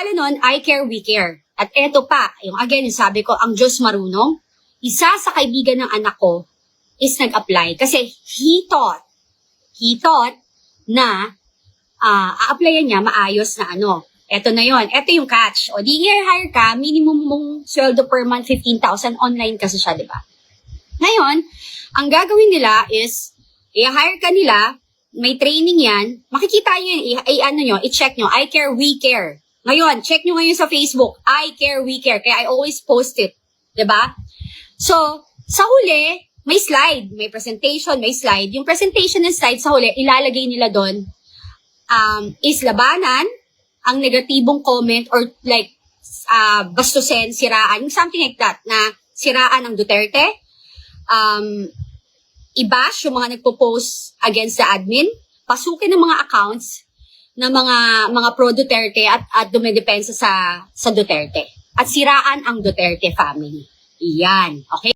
pangalan nun, I Care, We Care. At eto pa, yung sabi ko, ang Diyos marunong, isa sa kaibigan ng anak ko is nag-apply. Kasi he thought na a-applyan niya maayos na Eto na yon. Eto yung catch. O di hire ka, minimum mong sweldo per month 15,000, online kasi siya, di ba? Ngayon, ang gagawin nila is, i-hire ka nila, may training yan, makikita nyo yun, i-check nyo, I Care, We Care. Ngayon, check nyo ngayon sa Facebook, I Care, We Care, kaya I always post it. Diba? So, sa huli, may slide, may presentation, may slide. Yung presentation and slide sa huli, ilalagay nila doon, is labanan, ang negatibong comment, or like, bastusin, siraan, something like that, na siraan ng Duterte, i-bash yung mga nagpo-post against the admin, pasukin ng mga accounts ng mga pro-Duterte at dumidepensa sa Duterte. At siraan ang Duterte family. Iyan. Okay?